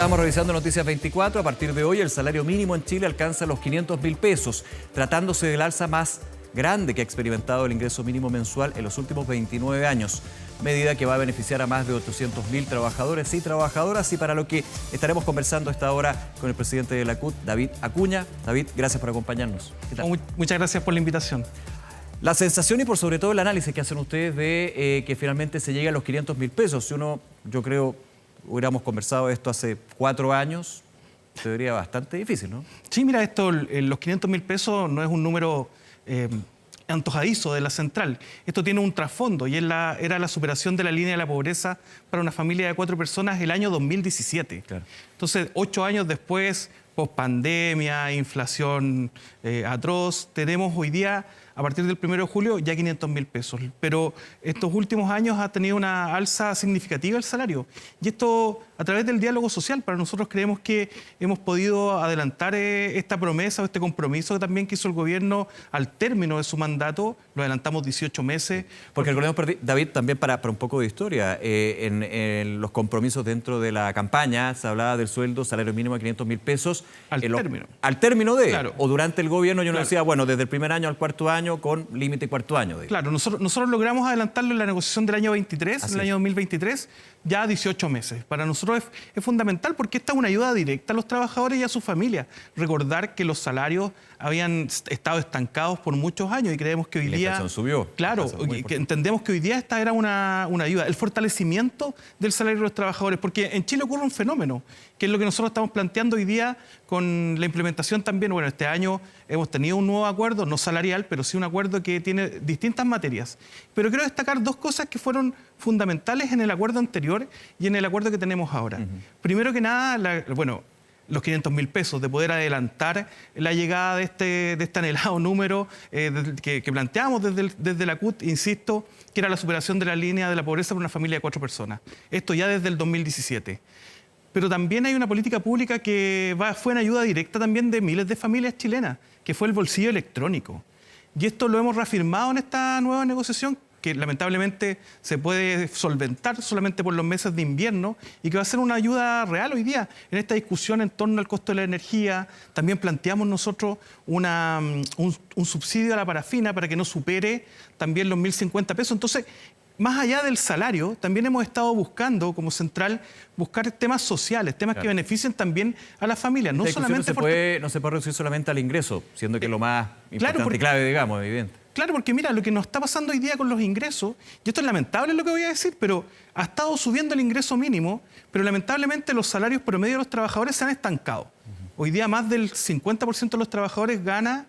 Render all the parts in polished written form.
Estamos revisando Noticias 24. A partir de hoy, el salario mínimo en Chile alcanza los 500.000 pesos, tratándose del alza más grande que ha experimentado el ingreso mínimo mensual en los últimos 29 años. Medida que va a beneficiar a más de 800.000 trabajadores y trabajadoras, y para lo que estaremos conversando a esta hora con el presidente de la CUT, David Acuña. David, gracias por acompañarnos. ¿Qué tal? Muchas gracias por la invitación. La sensación y por sobre todo el análisis que hacen ustedes de que finalmente se llegue a los 500.000 pesos. Si uno, yo creo, hubiéramos conversado esto hace 4 años, se vería bastante difícil, ¿no? Sí, mira, los 500.000 pesos no es un número antojadizo de la central. Esto tiene un trasfondo y era la superación de la línea de la pobreza para una familia de 4 personas el año 2017. Claro. Entonces, 8 años después, pospandemia, inflación atroz, tenemos hoy día, a partir del 1 de julio, ya 500.000 pesos. Pero estos últimos años ha tenido una alza significativa el salario. Y esto a través del diálogo social. Para nosotros creemos que hemos podido adelantar esta promesa o este compromiso también que hizo el gobierno al término de su mandato. Lo adelantamos 18 meses. Porque recordemos, David, también para un poco de historia, en los compromisos dentro de la campaña se hablaba del sueldo, salario mínimo de 500.000 pesos. Al término de, claro. O durante el gobierno yo no decía, bueno, desde el primer año al 4.º año con límite 4.º año. Digamos. Claro, nosotros logramos adelantarlo en la negociación del año 23, en el año 2023, ya 18 meses. Para nosotros es fundamental porque esta es una ayuda directa a los trabajadores y a sus familias. Recordar que los salarios habían estado estancados por muchos años y creemos que hoy día... La inflación subió. Claro, que entendemos que hoy día esta era una ayuda. El fortalecimiento del salario de los trabajadores, porque en Chile ocurre un fenómeno, que es lo que nosotros estamos planteando hoy día con la implementación también. Bueno, este año hemos tenido un nuevo acuerdo, no salarial, pero sí un acuerdo que tiene distintas materias. Pero quiero destacar 2 cosas que fueron fundamentales en el acuerdo anterior y en el acuerdo que tenemos ahora. Primero que nada, los 500.000 pesos, de poder adelantar la llegada de este anhelado número que planteamos desde la CUT, insisto, que era la superación de la línea de la pobreza por una familia de 4 personas. Esto ya desde el 2017. Pero también hay una política pública que fue en ayuda directa también de miles de familias chilenas, que fue el bolsillo electrónico. Y esto lo hemos reafirmado en esta nueva negociación, que lamentablemente se puede solventar solamente por los meses de invierno y que va a ser una ayuda real hoy día. En esta discusión en torno al costo de la energía, también planteamos nosotros un subsidio a la parafina para que no supere también los 1.050 pesos. Entonces, más allá del salario, también hemos estado buscando, como central, buscar temas sociales, temas que beneficien también a las familias. No solamente no se puede reducir solamente al ingreso, siendo que es lo más importante y clave, digamos, evidente. Claro, porque mira, lo que nos está pasando hoy día con los ingresos, y esto es lamentable lo que voy a decir, pero ha estado subiendo el ingreso mínimo, pero lamentablemente los salarios promedio de los trabajadores se han estancado. Hoy día más del 50% de los trabajadores gana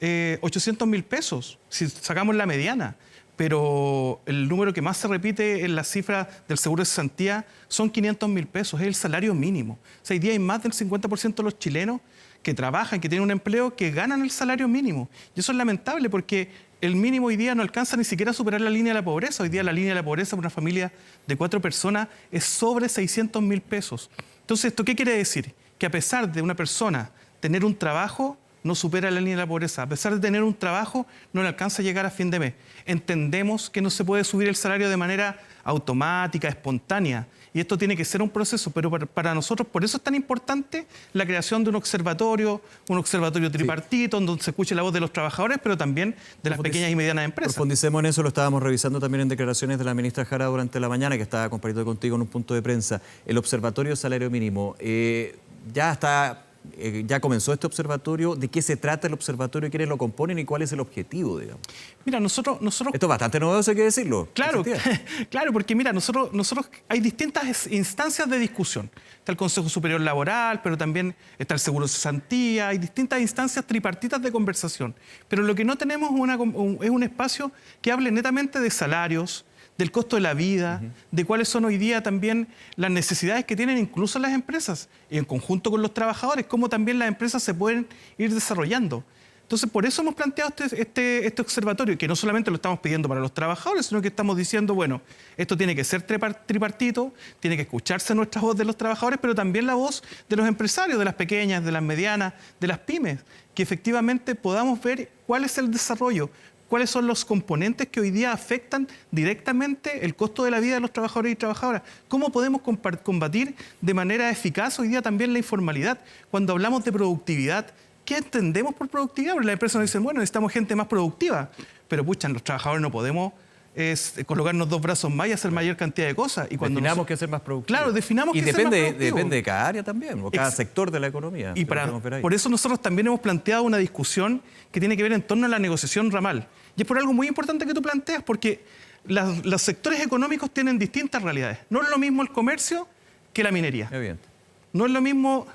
800.000 pesos, si sacamos la mediana. Pero el número que más se repite en las cifras del seguro de cesantía son 500.000 pesos, es el salario mínimo. O sea, hoy día hay más del 50% de los chilenos que trabajan, que tienen un empleo, que ganan el salario mínimo. Y eso es lamentable porque el mínimo hoy día no alcanza ni siquiera a superar la línea de la pobreza. Hoy día la línea de la pobreza para una familia de 4 personas es sobre 600.000 pesos. Entonces, ¿esto qué quiere decir? Que a pesar de una persona tener un trabajo, no supera la línea de la pobreza. A pesar de tener un trabajo, no le alcanza a llegar a fin de mes. Entendemos que no se puede subir el salario de manera automática, espontánea. Y esto tiene que ser un proceso, pero para nosotros, por eso es tan importante la creación de un observatorio tripartito, donde se escuche la voz de los trabajadores, pero también de las pequeñas y medianas empresas. Profundicemos en eso, lo estábamos revisando también en declaraciones de la ministra Jara durante la mañana, que estaba compartiendo contigo en un punto de prensa. El observatorio de salario mínimo, ya comenzó este observatorio. ¿De qué se trata el observatorio? ¿Quiénes lo componen y cuál es el objetivo, digamos? Mira, nosotros... Esto es bastante novedoso, hay que decirlo. Claro, claro, porque mira, nosotros hay distintas instancias de discusión. Está el Consejo Superior Laboral, pero también está el Seguro de Cesantía, hay distintas instancias tripartitas de conversación. Pero lo que no tenemos es un espacio que hable netamente de salarios, del costo de la vida, de cuáles son hoy día también las necesidades que tienen incluso las empresas, y en conjunto con los trabajadores, cómo también las empresas se pueden ir desarrollando. Entonces, por eso hemos planteado este observatorio, que no solamente lo estamos pidiendo para los trabajadores, sino que estamos diciendo, bueno, esto tiene que ser tripartito, tiene que escucharse nuestra voz de los trabajadores, pero también la voz de los empresarios, de las pequeñas, de las medianas, de las pymes, que efectivamente podamos ver cuál es el desarrollo. cuáles son los componentes que hoy día afectan directamente el costo de la vida de los trabajadores y trabajadoras. ¿Cómo podemos combatir de manera eficaz hoy día también la informalidad? Cuando hablamos de productividad, ¿qué entendemos por productividad? Porque las empresas nos dicen, bueno, necesitamos gente más productiva. Pero, pucha, los trabajadores no podemos colocarnos dos brazos más y hacer mayor cantidad de cosas. Y cuando definamos que ser más productivo. Claro, definamos que ser más productivo. Depende de cada área también, o cada sector de la economía. Y por eso nosotros también hemos planteado una discusión que tiene que ver en torno a la negociación ramal. Y es por algo muy importante que tú planteas, porque los sectores económicos tienen distintas realidades. No es lo mismo el comercio que la minería. Evidente. No es lo mismo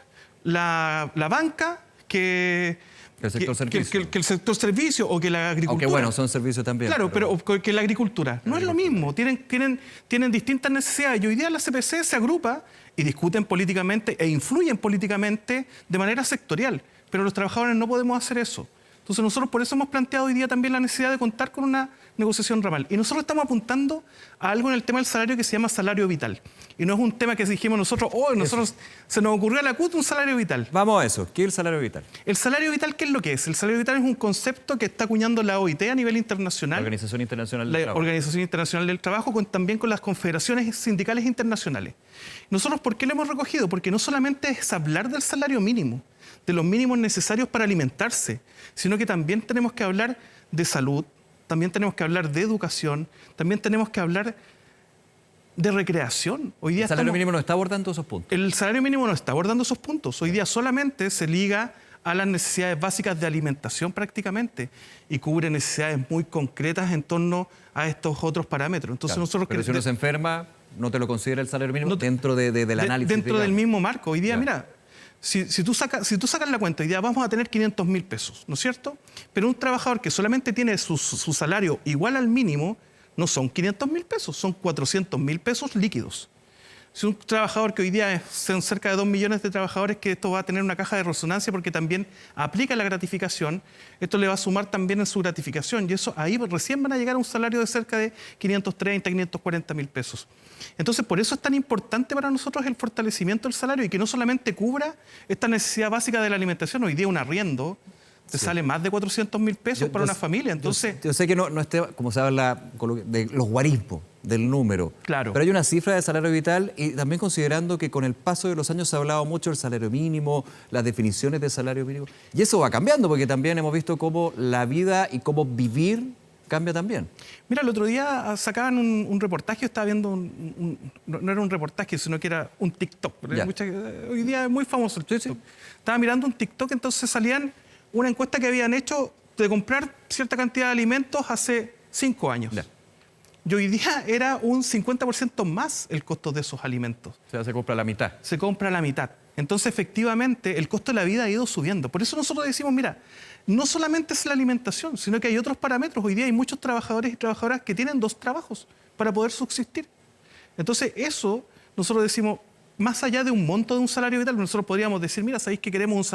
la banca que el sector servicio. Que el sector servicio o que la agricultura. Aunque bueno, son servicios también. Claro, pero que la agricultura. No es lo mismo, tienen distintas necesidades. Y hoy día la CPC se agrupa y discuten políticamente e influyen políticamente de manera sectorial. Pero los trabajadores no podemos hacer eso. Entonces nosotros por eso hemos planteado hoy día también la necesidad de contar con una negociación ramal. Y nosotros estamos apuntando a algo en el tema del salario que se llama salario vital. Y no es un tema que dijimos nosotros, se nos ocurrió a la CUT un salario vital. Vamos a eso. ¿Qué es el salario vital? El salario vital, ¿qué es lo que es? El salario vital es un concepto que está acuñando la OIT a nivel internacional. La Organización Internacional del Trabajo. La Organización Internacional del Trabajo, también con las confederaciones sindicales internacionales. Nosotros, ¿por qué lo hemos recogido? Porque no solamente es hablar del salario mínimo, de los mínimos necesarios para alimentarse, sino que también tenemos que hablar de salud, también tenemos que hablar de educación, también tenemos que hablar de recreación. Hoy día el salario mínimo no está abordando esos puntos. El salario mínimo no está abordando esos puntos. Hoy día solamente se liga a las necesidades básicas de alimentación prácticamente y cubre necesidades muy concretas en torno a estos otros parámetros. Entonces nosotros pero si uno se enferma, ¿no te lo considera el salario mínimo dentro del análisis? Dentro del mismo marco. Hoy día, mira, si tú sacas la cuenta, hoy día vamos a tener 500.000 pesos, ¿no es cierto? Pero un trabajador que solamente tiene su salario igual al mínimo, no son 500.000 pesos, son 400.000 pesos líquidos. Si un trabajador que hoy día son cerca de 2 millones de trabajadores, que esto va a tener una caja de resonancia porque también aplica la gratificación, esto le va a sumar también en su gratificación y eso ahí recién van a llegar a un salario de cerca de 530, 540.000 pesos. Entonces, por eso es tan importante para nosotros el fortalecimiento del salario y que no solamente cubra esta necesidad básica de la alimentación. Hoy día un arriendo te sale más de 400.000 pesos para una familia. Entonces, yo sé que no esté, como se habla, de los guarismos, del número. Claro. Pero hay una cifra de salario vital y también considerando que con el paso de los años se ha hablado mucho del salario mínimo, las definiciones de salario mínimo. Y eso va cambiando porque también hemos visto cómo la vida y cómo vivir cambia también. Mira, el otro día sacaban un reportaje, estaba viendo no era un reportaje, sino que era un TikTok. Hoy día es muy famoso el TikTok. Estaba mirando un TikTok, entonces salían una encuesta que habían hecho de comprar cierta cantidad de alimentos hace 5 años. Y hoy día era un 50% más el costo de esos alimentos. O sea, se compra la mitad. Se compra la mitad. Entonces, efectivamente, el costo de la vida ha ido subiendo. Por eso nosotros decimos, mira, no solamente es la alimentación, sino que hay otros parámetros. Hoy día hay muchos trabajadores y trabajadoras que tienen 2 trabajos para poder subsistir. Entonces, eso nosotros decimos, más allá de un monto de un salario vital, nosotros podríamos decir, mira, sabéis que queremos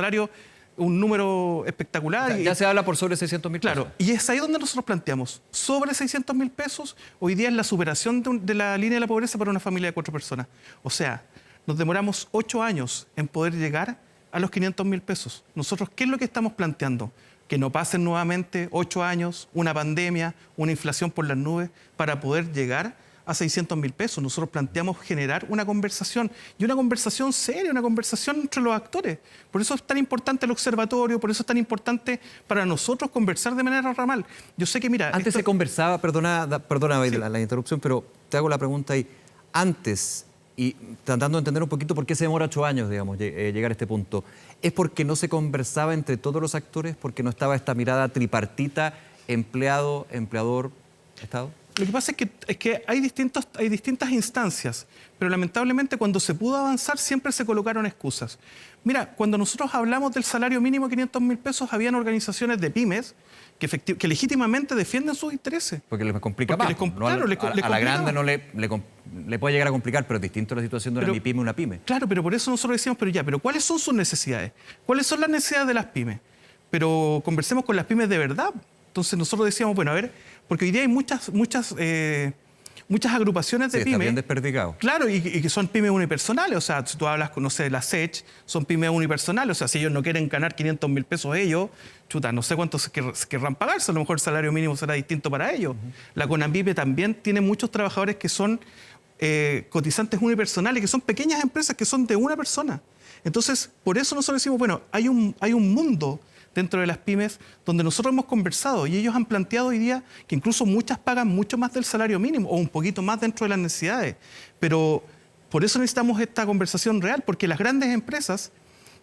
un número espectacular. O sea, ya se habla por sobre 600.000 pesos. Claro, y es ahí donde nosotros planteamos, sobre 600.000 pesos, hoy día es la superación de la línea de la pobreza para una familia de 4 personas. O sea, nos demoramos 8 años en poder llegar a los 500.000 pesos. Nosotros, ¿qué es lo que estamos planteando? Que no pasen nuevamente 8 años, una pandemia, una inflación por las nubes, para poder llegar a 600.000 pesos. Nosotros planteamos generar una conversación, y una conversación seria, una conversación entre los actores. Por eso es tan importante el observatorio, por eso es tan importante para nosotros conversar de manera ramal. Yo sé que, mira... Antes se conversaba, perdona sí, la interrupción, pero te hago la pregunta ahí. Antes, y tratando de entender un poquito por qué se demora 8 años, digamos, llegar a este punto, ¿es porque no se conversaba entre todos los actores, porque no estaba esta mirada tripartita, empleado, empleador, Estado? Lo que pasa es que hay distintas instancias, pero lamentablemente cuando se pudo avanzar siempre se colocaron excusas. Mira, cuando nosotros hablamos del salario mínimo de 500.000 pesos, habían organizaciones de pymes que legítimamente defienden sus intereses. Porque les complica más. A la grande no le puede llegar a complicar, pero es distinto la situación de una MIPYME y una pyme. Claro, pero por eso nosotros decimos, pero ¿cuáles son sus necesidades? ¿Cuáles son las necesidades de las pymes? Pero conversemos con las pymes de verdad. Entonces nosotros decíamos, bueno, a ver, porque hoy día hay muchas muchas agrupaciones de Sí, pymes. está bien desperdigado. Claro, y que son pymes unipersonales. O sea, si tú hablas con, no sé, la SECH, son pymes unipersonales. O sea, si ellos no quieren ganar 500.000 pesos ellos, chuta, no sé cuántos querrán pagarse. A lo mejor el salario mínimo será distinto para ellos. La CONAMPYME también tiene muchos trabajadores que son cotizantes unipersonales, que son pequeñas empresas que son de una persona. Entonces, por eso nosotros decimos, bueno, hay un mundo dentro de las pymes donde nosotros hemos conversado y ellos han planteado hoy día que incluso muchas pagan mucho más del salario mínimo o un poquito más dentro de las necesidades. Pero por eso necesitamos esta conversación real, porque las grandes empresas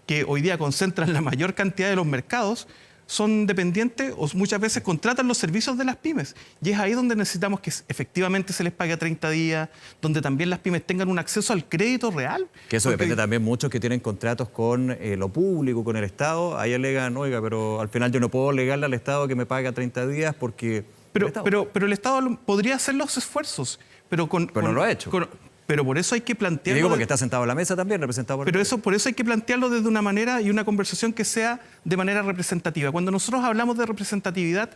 que hoy día concentran la mayor cantidad de los mercados son dependientes o muchas veces contratan los servicios de las pymes. Y es ahí donde necesitamos que efectivamente se les pague a 30 días, donde también las pymes tengan un acceso al crédito real. Que eso depende también muchos que tienen contratos con lo público, con el Estado. Ahí alegan, oiga, pero al final yo no puedo alegarle al Estado que me pague a 30 días porque... Pero el Estado podría hacer los esfuerzos, pero no lo ha hecho. Pero por eso hay que plantearlo... Y digo porque está sentado a la mesa también, representado por... Pero por eso hay que plantearlo desde una manera y una conversación que sea de manera representativa. Cuando nosotros hablamos de representatividad,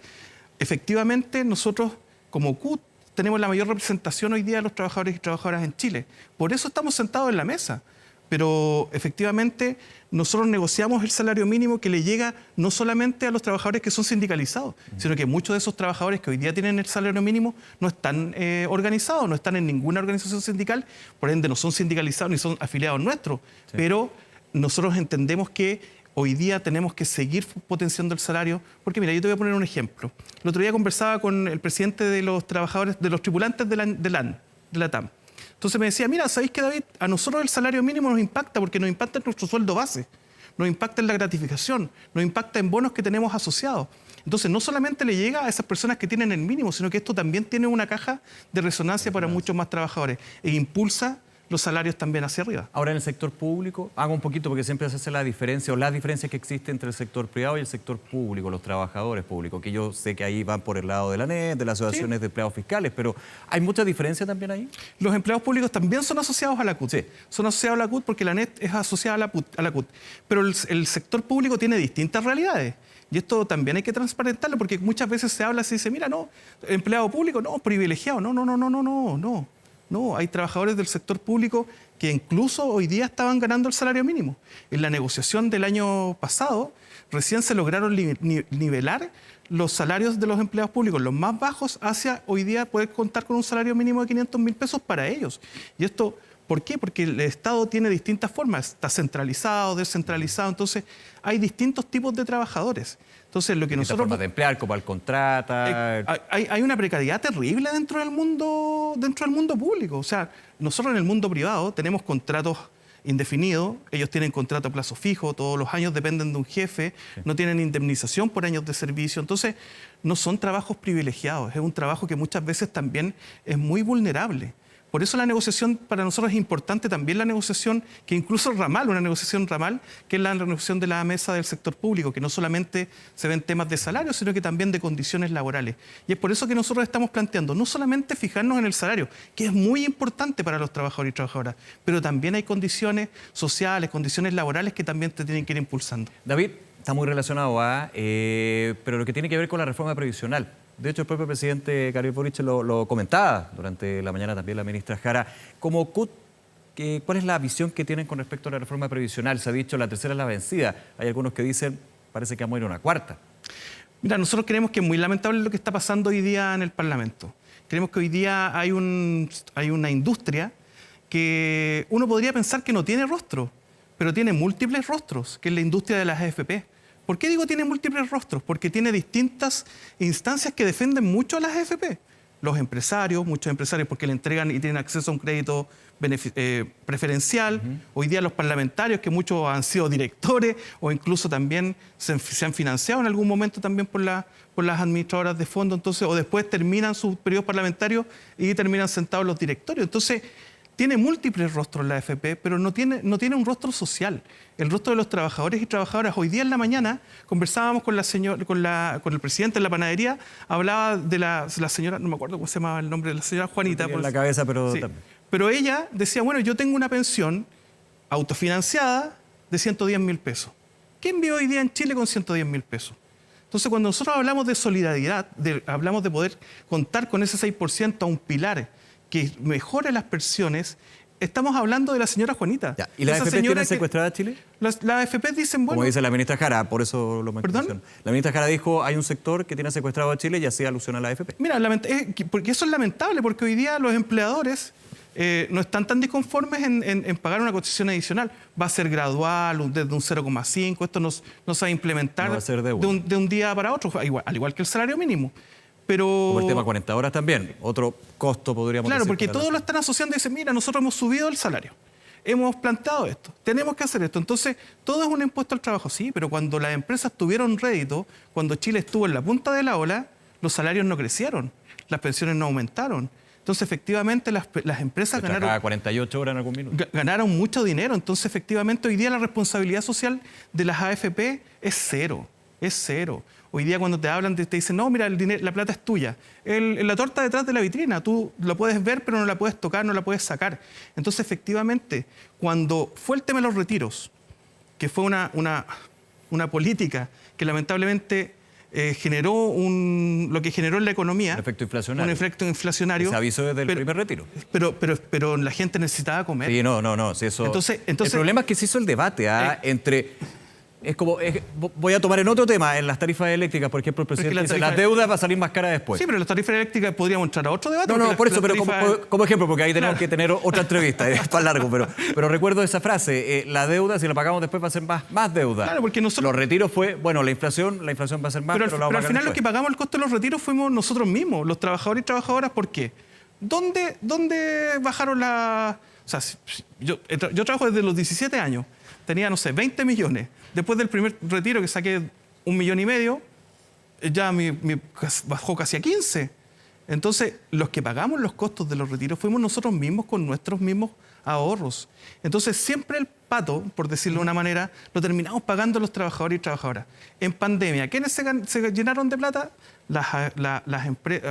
efectivamente nosotros como CUT tenemos la mayor representación hoy día de los trabajadores y trabajadoras en Chile. Por eso estamos sentados en la mesa. Pero efectivamente nosotros negociamos el salario mínimo que le llega no solamente a los trabajadores que son sindicalizados, sino que muchos de esos trabajadores que hoy día tienen el salario mínimo no están organizados, no están en ninguna organización sindical, por ende no son sindicalizados ni son afiliados nuestros. Sí. Pero nosotros entendemos que hoy día tenemos que seguir potenciando el salario, porque mira, yo te voy a poner un ejemplo. El otro día conversaba con el presidente de los trabajadores, de los tripulantes de la TAM. Entonces me decía, mira, ¿sabéis qué, David? A nosotros el salario mínimo nos impacta porque nos impacta en nuestro sueldo base, nos impacta en la gratificación, nos impacta en bonos que tenemos asociados. Entonces no solamente le llega a esas personas que tienen el mínimo, sino que esto también tiene una caja de resonancia para muchos más trabajadores e impulsa los salarios también hacia arriba. Ahora en el sector público, hago un poquito porque siempre se hace la diferencia o las diferencias que existen entre el sector privado y el sector público, los trabajadores públicos, que yo sé que ahí van por el lado de la ANET, de las asociaciones de empleados fiscales, pero ¿hay mucha diferencia también ahí? Los empleados públicos también son asociados a la CUT. Sí. Son asociados a la CUT porque la ANET es asociada a la CUT. Pero el sector público tiene distintas realidades. Y esto también hay que transparentarlo porque muchas veces se habla así, dice, mira, no, empleado público, no, privilegiado, no. No, hay trabajadores del sector público que incluso hoy día estaban ganando el salario mínimo. En la negociación del año pasado, recién se lograron nivelar los salarios de los empleados públicos, los más bajos, hacia hoy día poder contar con un salario mínimo de 500.000 pesos para ellos. Y esto, ¿por qué? Porque el Estado tiene distintas formas, está centralizado, descentralizado, entonces hay distintos tipos de trabajadores. Entonces, lo que nosotros... formas de emplear, como al contrata... Hay una precariedad terrible dentro del mundo público. O sea, nosotros en el mundo privado tenemos contratos indefinidos, ellos tienen contrato a plazo fijo, todos los años dependen de un jefe, no tienen indemnización por años de servicio. Entonces, no son trabajos privilegiados, es un trabajo que muchas veces también es muy vulnerable. Por eso la negociación para nosotros es importante, también la negociación que incluso ramal, una negociación ramal, que es la negociación de la mesa del sector público, que no solamente se ven temas de salario, sino que también de condiciones laborales. Y es por eso que nosotros estamos planteando no solamente fijarnos en el salario, que es muy importante para los trabajadores y trabajadoras, pero también hay condiciones sociales, condiciones laborales que también te tienen que ir impulsando. David, está muy relacionado pero lo que tiene que ver con la reforma previsional. De hecho, el propio presidente Gabriel Boric lo comentaba durante la mañana también la ministra Jara. Como CUT, ¿cuál es la visión que tienen con respecto a la reforma previsional? Se ha dicho la tercera es la vencida. Hay algunos que dicen, parece que vamos a ir a una cuarta. Mira, nosotros creemos que es muy lamentable lo que está pasando hoy día en el Parlamento. Creemos que hoy día hay una industria que uno podría pensar que no tiene rostro, pero tiene múltiples rostros, que es la industria de las AFP. ¿Por qué digo tiene múltiples rostros? Porque tiene distintas instancias que defienden mucho a las AFP. Los empresarios, muchos empresarios porque le entregan y tienen acceso a un crédito preferencial. Hoy día los parlamentarios, que muchos han sido directores o incluso también se han financiado en algún momento también por las administradoras de fondo, entonces, o después terminan sus periodos parlamentarios y terminan sentados en los directorios. Entonces, tiene múltiples rostros la AFP, pero no tiene un rostro social. El rostro de los trabajadores y trabajadoras. Hoy día en la mañana conversábamos con el presidente de la panadería, hablaba de la señora, no me acuerdo cómo se llamaba el nombre, de la señora Juanita. En la cabeza, pero sí. También. Pero ella decía, bueno, yo tengo una pensión autofinanciada de 110.000 pesos. ¿Quién vive hoy día en Chile con 110.000 pesos? Entonces, cuando nosotros hablamos de solidaridad, hablamos de poder contar con ese 6% a un pilar que mejore las pensiones, estamos hablando de la señora Juanita. Ya. ¿Y las AFP tienen secuestrada a Chile? Las AFP dicen, bueno... Como dice la ministra Jara, por eso lo mencioné. ¿Perdón? La ministra Jara dijo, hay un sector que tiene secuestrado a Chile y hacía alusión a la AFP. Mira, porque eso es lamentable, porque hoy día los empleadores no están tan disconformes en pagar una cotización adicional. Va a ser gradual, desde un 0,5, esto no se va a implementar No va a ser de un día para otro, al igual que el salario mínimo. Pero... Como el tema 40 horas también, otro costo podríamos Claro, decir. porque todos lo están asociando y dicen, mira, nosotros hemos subido el salario, hemos planteado esto, tenemos que hacer esto. Entonces, todo es un impuesto al trabajo, sí, pero cuando las empresas tuvieron rédito, cuando Chile estuvo en la punta de la ola, los salarios no crecieron, las pensiones no aumentaron. Entonces, efectivamente, las empresas ganaron 48 horas en algún minuto. Ganaron mucho dinero. Entonces, efectivamente, hoy día la responsabilidad social de las AFP es cero. Es cero. Hoy día cuando te hablan, te dicen, no, mira, la plata es tuya. La torta detrás de la vitrina, tú la puedes ver, pero no la puedes tocar, no la puedes sacar. Entonces, efectivamente, cuando fue el tema de los retiros, que fue una política que lamentablemente generó lo que generó en la economía. Un efecto inflacionario. Un efecto inflacionario. Se avisó desde el primer retiro. Pero la gente necesitaba comer. Sí, no. Sí, eso... Entonces, el problema es que se hizo el debate entre... voy a tomar en otro tema, en las tarifas eléctricas, por ejemplo, el presidente dice, las deudas va a salir más cara después. Sí, pero las tarifas eléctricas podríamos entrar a otro debate. No, por eso, pero como ejemplo, porque ahí tenemos que tener otra entrevista, es para largo, pero recuerdo esa frase, la deuda, si la pagamos después, va a ser más deuda. Claro, porque nosotros... Los retiros fue, bueno, la inflación va a ser más, pero al final los que pagamos el costo de los retiros fuimos nosotros mismos, los trabajadores y trabajadoras, ¿por qué? ¿Dónde bajaron las...? O sea, yo trabajo desde los 17 años, tenía, no sé, 20 millones. Después del primer retiro que saqué 1,5 millones, ya bajó casi a 15. Entonces, los que pagamos los costos de los retiros fuimos nosotros mismos con nuestros mismos ahorros. Entonces, siempre el pato, por decirlo de una manera, lo terminamos pagando los trabajadores y trabajadoras. En pandemia, ¿quiénes se llenaron de plata?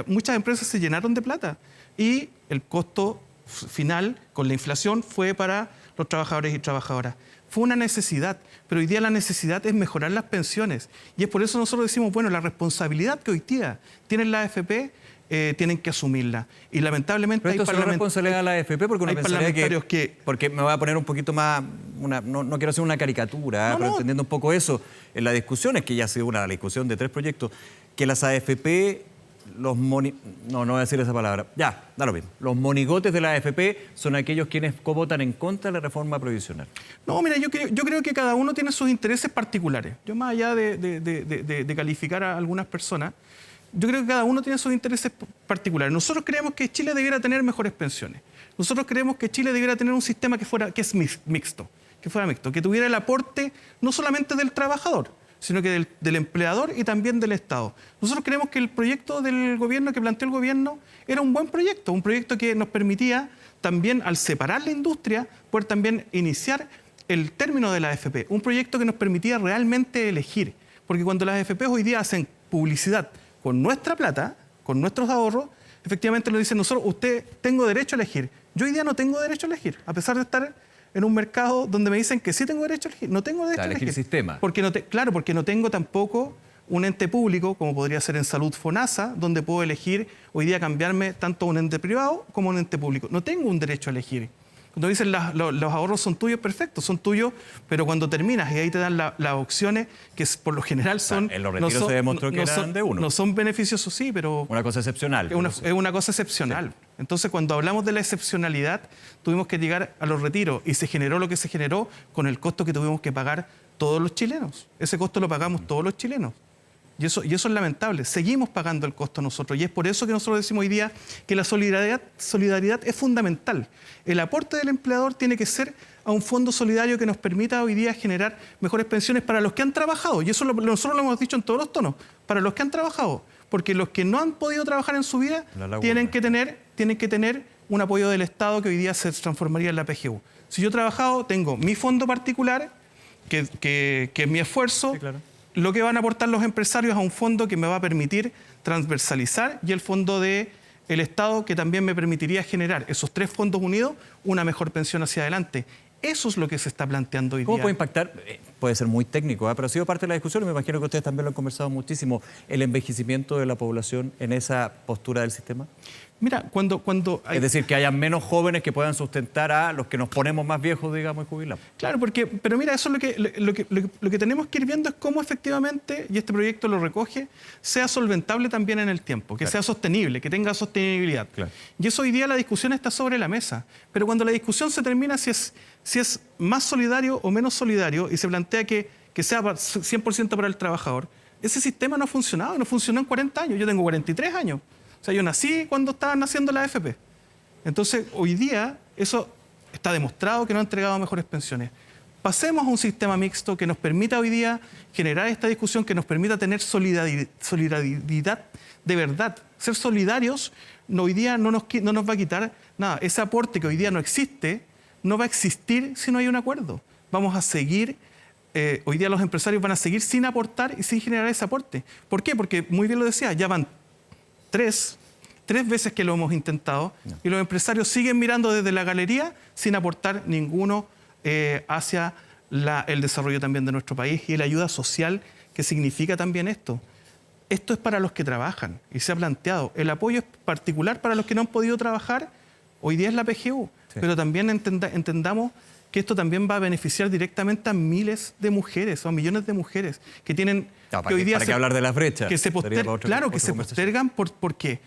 Muchas empresas se llenaron de plata. Y el costo final, con la inflación, fue para los trabajadores y trabajadoras. Fue una necesidad, pero hoy día la necesidad es mejorar las pensiones. Y es por eso nosotros decimos, bueno, la responsabilidad que hoy día tienen las AFP, tienen que asumirla. Y lamentablemente pero esto es una responsabilidad de la AFP porque uno pensaría que... Porque me voy a poner un poquito más... no quiero hacer una caricatura, pero entendiendo un poco eso, en la discusión, es que ya ha sido una discusión de 3 proyectos, que las AFP... no voy a decir esa palabra. Ya, da lo mismo. Los monigotes de la AFP son aquellos quienes votan en contra de la reforma previsional. No, mira, yo creo que cada uno tiene sus intereses particulares. Yo más allá de calificar a algunas personas, yo creo que cada uno tiene sus intereses particulares. Nosotros creemos que Chile debiera tener mejores pensiones. Nosotros creemos que Chile debiera tener un sistema que es mixto, que tuviera el aporte no solamente del trabajador, sino que del empleador y también del Estado. Nosotros creemos que el proyecto del gobierno que planteó el gobierno era un buen proyecto, un proyecto que nos permitía también, al separar la industria, poder también iniciar el término de la AFP, un proyecto que nos permitía realmente elegir, porque cuando las AFP hoy día hacen publicidad con nuestra plata, con nuestros ahorros, efectivamente nos dicen nosotros, usted tengo derecho a elegir. Yo hoy día no tengo derecho a elegir, a pesar de estar en un mercado donde me dicen que sí tengo derecho a elegir. No tengo derecho a elegir. El sistema. Porque no tengo tampoco un ente público, como podría ser en salud FONASA, donde puedo elegir hoy día cambiarme tanto a un ente privado como a un ente público. No tengo un derecho a elegir. Cuando dicen los ahorros son tuyos, perfecto, son tuyos, pero cuando terminas y ahí te dan las opciones, que por lo general son... En los retiros se demostró que eran de uno. No son beneficiosos, sí, pero... Una cosa excepcional. Es una cosa excepcional. Sí. Entonces, cuando hablamos de la excepcionalidad, tuvimos que llegar a los retiros y se generó lo que se generó con el costo que tuvimos que pagar todos los chilenos. Ese costo lo pagamos todos los chilenos. Y eso es lamentable. Seguimos pagando el costo nosotros. Y es por eso que nosotros decimos hoy día que la solidaridad es fundamental. El aporte del empleador tiene que ser a un fondo solidario que nos permita hoy día generar mejores pensiones para los que han trabajado. Y eso nosotros lo hemos dicho en todos los tonos. Para los que han trabajado. Porque los que no han podido trabajar en su vida tienen que tener un apoyo del Estado que hoy día se transformaría en la PGU. Si yo he trabajado, tengo mi fondo particular, que es mi esfuerzo. Sí, claro. Lo que van a aportar los empresarios a un fondo que me va a permitir transversalizar y el fondo del Estado que también me permitiría generar esos 3 fondos unidos una mejor pensión hacia adelante. Eso es lo que se está planteando hoy día. ¿Cómo puede impactar? Puede ser muy técnico, pero ha sido parte de la discusión y me imagino que ustedes también lo han conversado muchísimo, el envejecimiento de la población en esa postura del sistema. Mira, cuando hay... Es decir, que haya menos jóvenes que puedan sustentar a los que nos ponemos más viejos, digamos, y jubilamos. Claro, pero mira, eso es lo que tenemos que ir viendo es cómo efectivamente, y este proyecto lo recoge, sea solventable también en el tiempo, que sea sostenible, que tenga sostenibilidad. Claro. Y eso hoy día la discusión está sobre la mesa. Pero cuando la discusión se termina si es más solidario o menos solidario y se plantea que sea 100% para el trabajador, ese sistema no ha funcionado, no funcionó en 40 años. Yo tengo 43 años. O sea, yo nací cuando estaban naciendo la AFP. Entonces, hoy día, eso está demostrado que no ha entregado mejores pensiones. Pasemos a un sistema mixto que nos permita hoy día generar esta discusión, que nos permita tener solidaridad de verdad. Ser solidarios hoy día no nos va a quitar nada. Ese aporte que hoy día no existe, no va a existir si no hay un acuerdo. Vamos a seguir, hoy día los empresarios van a seguir sin aportar y sin generar ese aporte. ¿Por qué? Porque, muy bien lo decía, ya van tres veces que lo hemos intentado y los empresarios siguen mirando desde la galería sin aportar ninguno hacia el desarrollo también de nuestro país y la ayuda social que significa también esto. Esto es para los que trabajan y se ha planteado. El apoyo es particular para los que no han podido trabajar. Hoy día es la PGU, pero también entendamos que esto también va a beneficiar directamente a miles de mujeres o a millones de mujeres que tienen... que hoy día ¿para qué hablar de las brechas? Que se postergan, ¿por qué?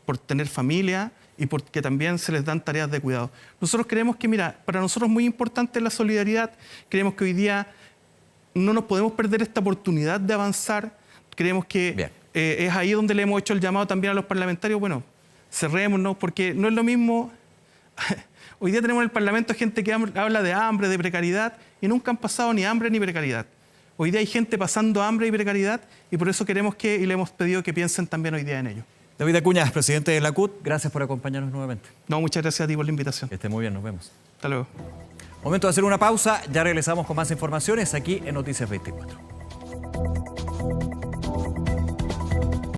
Por tener familia y porque también se les dan tareas de cuidado. Nosotros creemos que, mira, para nosotros es muy importante la solidaridad. Creemos que hoy día no nos podemos perder esta oportunidad de avanzar. Creemos que es ahí donde le hemos hecho el llamado también a los parlamentarios. Bueno, cerrémonos, porque no es lo mismo... Hoy día tenemos en el Parlamento gente que habla de hambre, de precariedad, y nunca han pasado ni hambre ni precariedad. Hoy día hay gente pasando hambre y precariedad, y por eso queremos y le hemos pedido que piensen también hoy día en ello. David Acuña, presidente de la CUT, gracias por acompañarnos nuevamente. No, muchas gracias a ti por la invitación. Que esté muy bien, nos vemos. Hasta luego. Momento de hacer una pausa, ya regresamos con más informaciones aquí en Noticias 24.